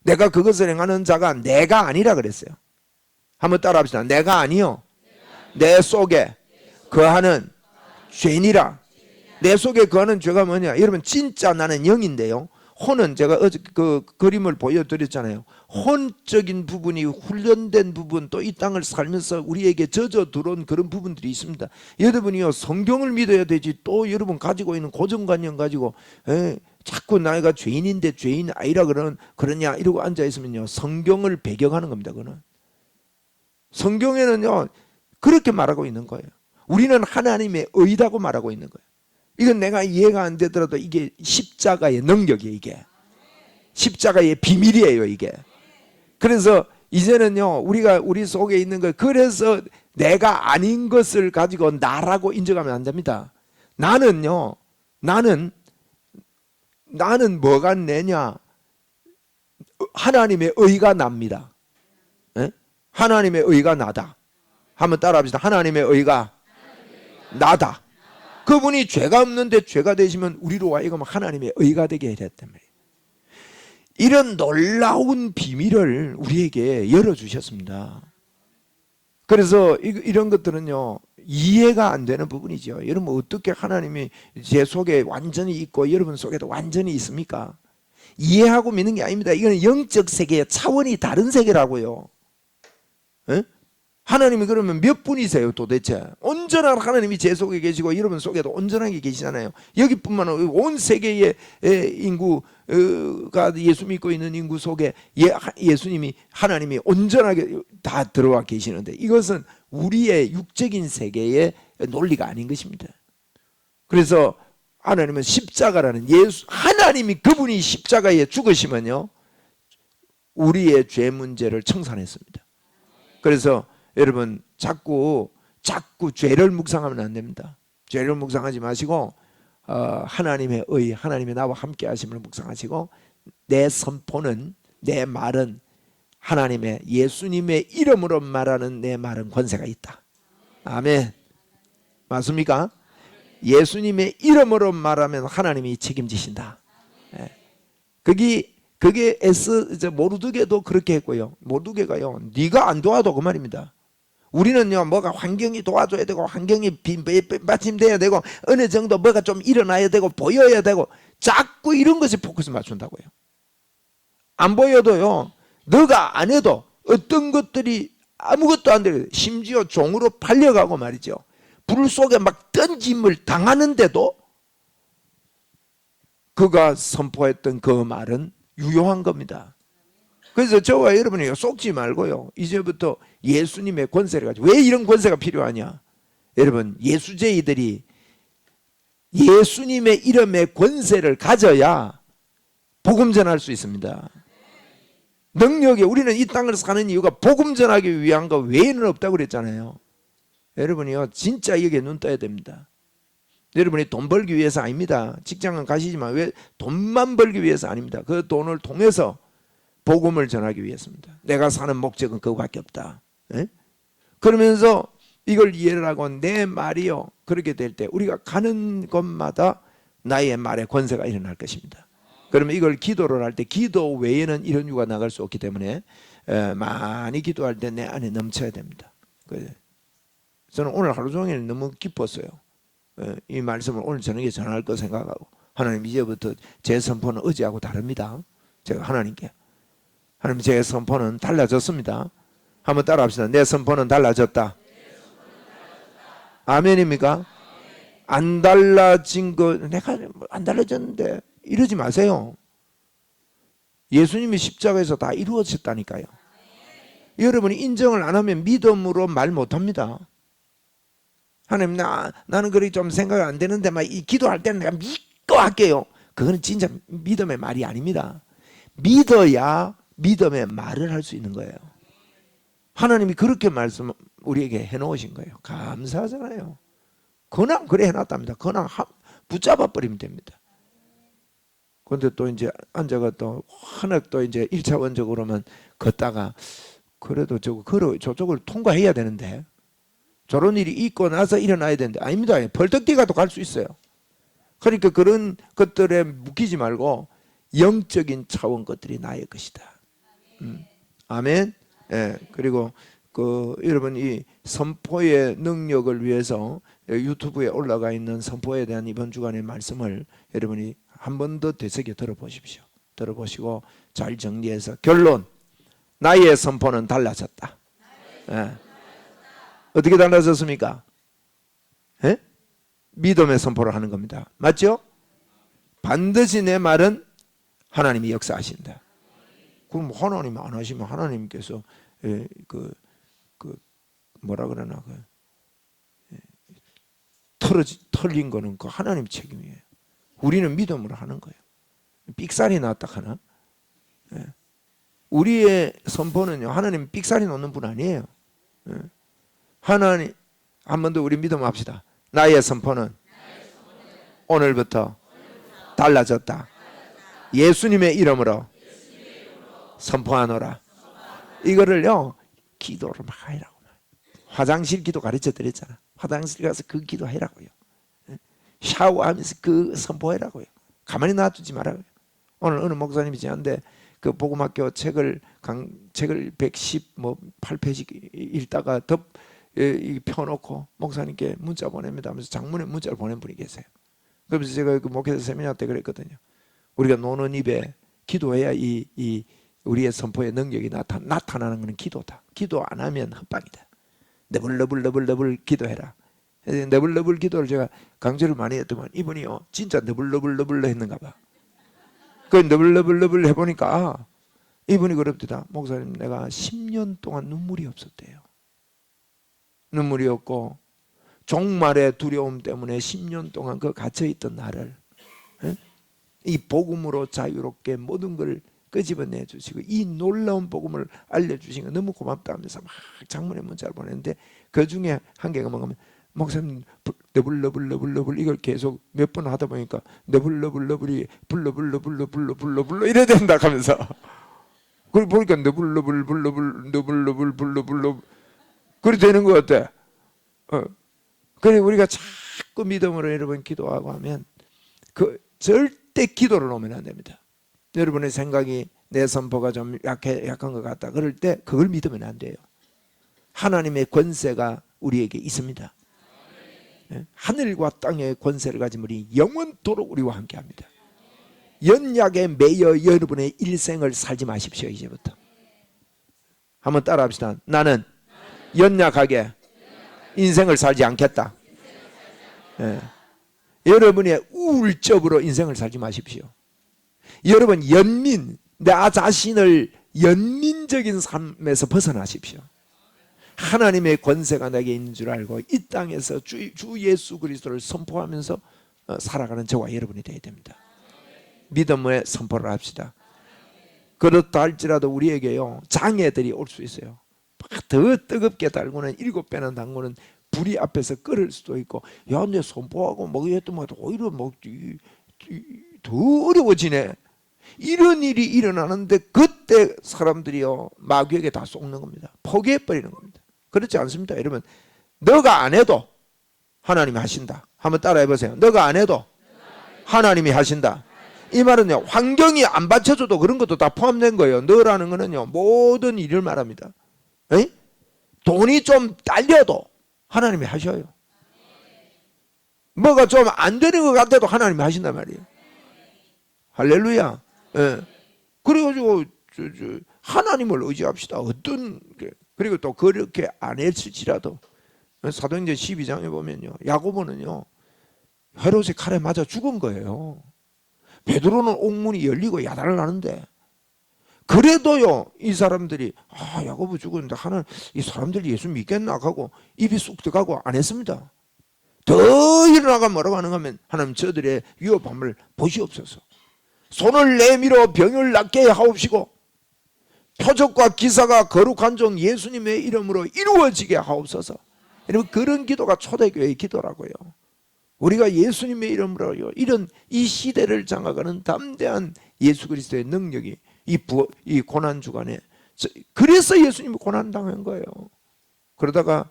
내가 그것을 행하는 자가 내가 아니라 그랬어요. 한번 따라 합시다. 내가 아니요 내 속에 거하는 죄니라. 내 속에 거하는 죄가 뭐냐? 여러분 진짜 나는 영인데요 혼은 제가 어제 그 그림을 보여드렸잖아요. 혼적인 부분이 훈련된 부분, 또 이 땅을 살면서 우리에게 젖어 들어온 그런 부분들이 있습니다. 여러분이요, 성경을 믿어야 되지 또 여러분 가지고 있는 고정관념 가지고 자꾸 내가 죄인인데 죄인 아니라 그러냐 이러고 앉아 있으면요, 성경을 배경하는 겁니다. 그거는 성경에는요 그렇게 말하고 있는 거예요. 우리는 하나님의 의라고 말하고 있는 거예요. 이건 내가 이해가 안 되더라도 이게 십자가의 능력이에요. 이게 십자가의 비밀이에요. 이게 그래서 이제는요 우리가 우리 속에 있는 거, 그래서 내가 아닌 것을 가지고 나라고 인정하면 안 됩니다. 나는요 나는 뭐가 내냐, 하나님의 의가 납니다. 에? 하나님의 의가 나다. 한번 따라합시다. 하나님의 의가 나다. 그분이 죄가 없는데 죄가 되시면 우리로 하여금 하나님의 의가 되게 해야 됐단 말이에요. 이런 놀라운 비밀을 우리에게 열어주셨습니다. 그래서 이런 것들은요 이해가 안 되는 부분이죠. 여러분 어떻게 하나님이 제 속에 완전히 있고 여러분 속에도 완전히 있습니까? 이해하고 믿는 게 아닙니다. 이거는 영적 세계의 차원이 다른 세계라고요. 에? 하나님이 그러면 몇 분이세요 도대체? 온전한 하나님이 제 속에 계시고 여러분 속에도 온전하게 계시잖아요. 여기뿐만 아니라 온 세계의 인구가 예수 믿고 있는 인구 속에 예수님이 하나님이 온전하게 다 들어와 계시는데, 이것은 우리의 육적인 세계의 논리가 아닌 것입니다. 그래서 하나님은 십자가라는 하나님이 그분이 십자가에 죽으시면요 우리의 죄 문제를 청산했습니다. 그래서 여러분 자꾸 죄를 묵상하면 안 됩니다. 죄를 묵상하지 마시고 하나님의 의, 하나님의 나와 함께 하심을 묵상하시고, 내 선포는, 내 말은 하나님의 예수님의 이름으로 말하는 내 말은 권세가 있다. 아멘. 맞습니까? 예수님의 이름으로 말하면 하나님이 책임지신다. 그게 모르드게도 그렇게 했고요. 모르드게가요 네가 안 도와도 그 말입니다. 우리는요 뭐가 환경이 도와줘야 되고 환경이 받침돼야 되고 어느 정도 뭐가 좀 일어나야 되고 보여야 되고 자꾸 이런 것에 포커스 맞춘다고요. 안 보여도요 너가 안 해도 어떤 것들이 아무것도 안 되고 심지어 종으로 팔려가고 말이죠. 불 속에 막 던짐을 당하는데도 그가 선포했던 그 말은 유효한 겁니다. 그래서 저와 여러분이 속지 말고요 이제부터 예수님의 권세를 가지고, 왜 이런 권세가 필요하냐, 여러분 예수제이들이 예수님의 이름의 권세를 가져야 복음 전할 수 있습니다. 능력이, 우리는 이 땅을 사는 이유가 복음 전하기 위한 거 외에는 없다고 그랬잖아요. 여러분이요 진짜 여기에 눈 떠야 됩니다. 여러분이 돈 벌기 위해서 아닙니다. 직장은 가시지만 왜 돈만 벌기 위해서 아닙니다. 그 돈을 통해서 복음을 전하기 위해서입니다. 내가 사는 목적은 그거밖에 없다. 에? 그러면서 이걸 이해를 하고 내 말이요 그렇게 될 때 우리가 가는 곳마다 나의 말에 권세가 일어날 것입니다. 그러면 이걸 기도를 할 때 기도 외에는 이런 유가 나갈 수 없기 때문에 많이 기도할 때 내 안에 넘쳐야 됩니다. 저는 오늘 하루 종일 너무 기뻤어요. 이 말씀을 오늘 저녁에 전할 거 생각하고, 하나님 이제부터 제 선포는 어제하고 다릅니다. 제가 하나님께, 하나님 제 선포는 달라졌습니다. 한번 따라합시다. 내 선포는 달라졌다. 아멘입니까? 안 달라진 거, 내가 안 달라졌는데 이러지 마세요. 예수님이 십자가에서 다 이루어졌다니까요. 여러분이 인정을 안 하면 믿음으로 말 못합니다. 하나님 나는 그렇게 좀 생각 안 되는데 막 기도할 때는 내가 믿고 할게요. 그거는 진짜 믿음의 말이 아닙니다. 믿어야 믿음의 말을 할 수 있는 거예요. 하나님이 그렇게 말씀 우리에게 해놓으신 거예요. 감사하잖아요. 그냥 그래 해놨답니다. 그냥 붙잡아 버리면 됩니다. 그런데 또 이제 앉아가 또 하나 또 이제 1차원적으로만 걷다가 그래도 저쪽을 통과해야 되는데 저런 일이 있고 나서 일어나야 되는데, 아닙니다. 벌떡 뛰어가도 갈 수 있어요. 그러니까 그런 것들에 묶이지 말고 영적인 차원 것들이 나의 것이다. 아멘. 예. 그리고 여러분 이 선포의 능력을 위해서 유튜브에 올라가 있는 선포에 대한 이번 주간의 말씀을 여러분이 한 번 더 되새겨 들어보십시오. 들어보시고 잘 정리해서 결론, 나의 선포는 달라졌다. 예. 어떻게 달라졌습니까? 예? 믿음의 선포를 하는 겁니다. 맞죠? 반드시 내 말은 하나님이 역사하신다. 그럼 하나님 안 하시면 하나님께서 뭐라 그러나 털린 거는 그 하나님 책임이에요. 우리는 믿음으로 하는 거예요. 삑살이 났다 하나? 예. 우리의 선포는요, 하나님 삑살이 놓는 분 아니에요. 예. 하나님, 한 번 더 우리 믿음합시다. 나의 선포는 오늘부터 달라졌다. 예수님의 이름으로 선포하노라. 이거를요, 기도를 막 하라고. 화장실 기도 가르쳐 드렸잖아. 화장실 가서 그 기도 하라고요. 샤워하면서 그 선포하라고요. 가만히 놔두지 말라고요. 오늘 어느 목사님이 지한데 그 복음학교 책을 118페이지 읽다가 펴놓고 목사님께 문자 보냅니다 하면서 장문에 문자를 보낸 분이 계세요. 그러면서 제가 그 목회자 세미나 때 그랬거든요. 우리가 노는 입에 기도해야 이 우리의 선포의 능력이 나타나는 것은 기도다. 기도 안 하면 헛방이다. 너블너블 기도해라. 너블너블 기도를 제가 강조를 많이 했더만 이분이요 진짜 너블너블 했는가 봐. 그 너블너블 해보니까 이분이 그럽니다. 목사님, 내가 10년 동안 눈물이 없었대요. 눈물이 없고 종말의 두려움 때문에 10년 동안 그 갇혀있던 나를 이 복음으로 자유롭게 모든 걸 끄집어내 주시고 이 놀라운 복음을 알려주신 거 너무 고맙다 하면서 막 장문의 문자를 보냈는데 그 중에 한 개가 뭐냐면 목사님 너블 이걸 계속 몇 번 하다 보니까 너블이 불러 이래야 된다 하면서 그걸 보니까 너블 그래 되는 것 같아. 그래 우리가 자꾸 믿음으로 여러분 기도하고 하면 그 절대 기도를 놓으면 안 됩니다. 여러분의 생각이 내 선포가 좀 약한 것 같다 그럴 때 그걸 믿으면 안 돼요. 하나님의 권세가 우리에게 있습니다. 하늘과 땅의 권세를 가진 우리 영원토록 우리와 함께합니다. 연약에 매여 여러분의 일생을 살지 마십시오. 이제부터 한번 따라합시다. 나는 연약하게 인생을 살지 않겠다. 여러분의 우울적으로 인생을 살지 마십시오. 여러분 나 자신을 연민적인 삶에서 벗어나십시오. 하나님의 권세가 내게 있는 줄 알고 이 땅에서 주 예수 그리스도를 선포하면서 살아가는 저와 여러분이 되어야 됩니다. 믿음의 선포를 합시다. 그렇다 할지라도 우리에게요 장애들이 올 수 있어요. 더 뜨겁게 달구는 7배나 달구는 불이 앞에서 끓을 수도 있고 야 내 선포하고 뭐 했더만 오히려 더 어려워지네. 이런 일이 일어나는데 그때 사람들이요 마귀에게 다 속는 겁니다. 포기해버리는 겁니다. 그렇지 않습니다. 여러분 너가 안 해도 하나님이 하신다. 한번 따라해보세요. 너가 안 해도 하나님이 하신다. 이 말은요 환경이 안 받쳐줘도 그런 것도 다 포함된 거예요. 너라는 거는요 모든 일을 말합니다. 에이? 돈이 좀 딸려도 하나님이 하셔요. 뭐가 좀 안 되는 것 같아도 하나님이 하신단 말이에요. 할렐루야. 예. 그래가지고 하나님을 의지합시다. 그리고 또 그렇게 안 했을지라도 사도행전 12장에 보면요 야고보는요 헤롯의 칼에 맞아 죽은 거예요. 베드로는 옥문이 열리고 야단을 하는데 그래도요 이 사람들이 야고보 죽었는데 이 사람들이 예수 믿겠나 하고 입이 쑥 들어가고 안 했습니다. 더 일어나가 뭐라고 하는가 하면 하나님 저들의 위협함을 보시옵소서. 손을 내밀어 병을 낫게 하옵시고 표적과 기사가 거룩한 종 예수님의 이름으로 이루어지게 하옵소서. 여러분 그런 기도가 초대교회의 기도라고요. 우리가 예수님의 이름으로요 이런 이 시대를 장악하는 담대한 예수 그리스도의 능력이 이 고난 주간에 그래서 예수님이 고난 당한 거예요. 그러다가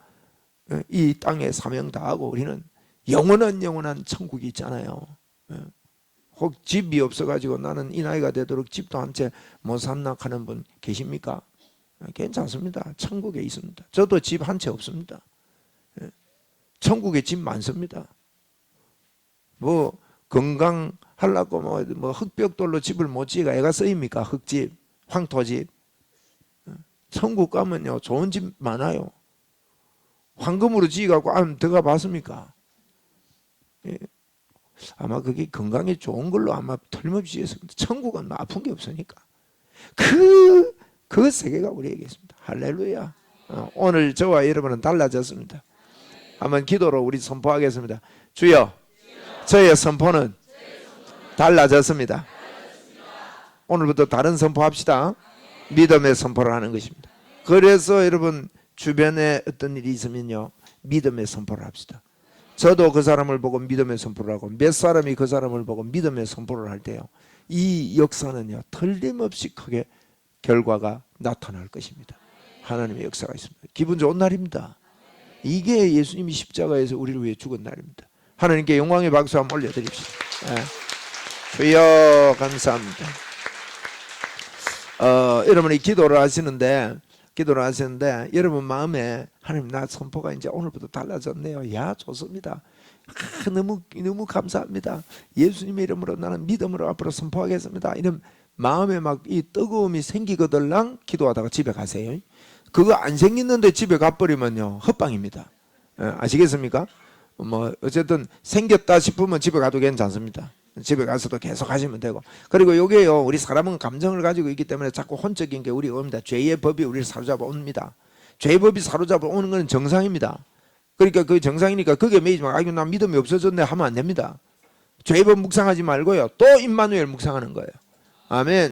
이 땅에 사명 다하고 우리는 영원한 천국이 있잖아요. 혹 집이 없어가지고 나는 이 나이가 되도록 집도 한 채 못 샀나 하는 분 계십니까? 괜찮습니다. 천국에 있습니다. 저도 집 한 채 없습니다. 천국에 집 많습니다. 뭐 건강한 하려고 뭐 흙벽돌로 집을 못 지어가 애가 쓰입니까? 흙집, 황토집. 천국 가면요 좋은 집 많아요. 황금으로 지어갖고 안 들어가 봤습니까? 예. 아마 그게 건강에 좋은 걸로 아마 틀림없이 했습니다. 천국은 뭐 아픈 게 없으니까. 그 세계가 우리에게 있습니다. 할렐루야. 오늘 저와 여러분은 달라졌습니다. 한번 기도로 우리 선포하겠습니다. 주여, 저의 선포는 달라졌습니다. 오늘부터 다른 선포합시다. 믿음의 선포를 하는 것입니다. 그래서 여러분 주변에 어떤 일이 있으면요 믿음의 선포를 합시다. 저도 그 사람을 보고 믿음의 선포를 하고 몇 사람이 그 사람을 보고 믿음의 선포를 할 때요 이 역사는요 틀림없이 크게 결과가 나타날 것입니다. 하나님의 역사가 있습니다. 기분 좋은 날입니다. 이게 예수님이 십자가에서 우리를 위해 죽은 날입니다. 하나님께 영광의 박수 한번 올려드립시다. 주여 감사합니다. 여러분이 기도를 하시는데 여러분 마음에 하나님 나 선포가 이제 오늘부터 달라졌네요. 야 좋습니다. 너무 감사합니다. 예수님의 이름으로 나는 믿음으로 앞으로 선포하겠습니다. 이런 마음에 막 이 뜨거움이 생기거들랑 기도하다가 집에 가세요. 그거 안 생기는데 집에 가버리면요 헛방입니다. 아시겠습니까? 뭐 어쨌든 생겼다 싶으면 집에 가도 괜찮습니다. 집에 가서도 계속 하시면 되고. 그리고 요게요 우리 사람은 감정을 가지고 있기 때문에 자꾸 혼적인 게 우리가 옵니다. 죄의 법이 우리를 사로잡아 옵니다. 죄의 법이 사로잡아 오는 건 정상입니다. 그러니까 그 정상이니까 그게 매이지 마. 아이고 나 믿음이 없어졌네 하면 안 됩니다. 죄의 법 묵상하지 말고요 또 임마누엘 묵상하는 거예요. 아멘.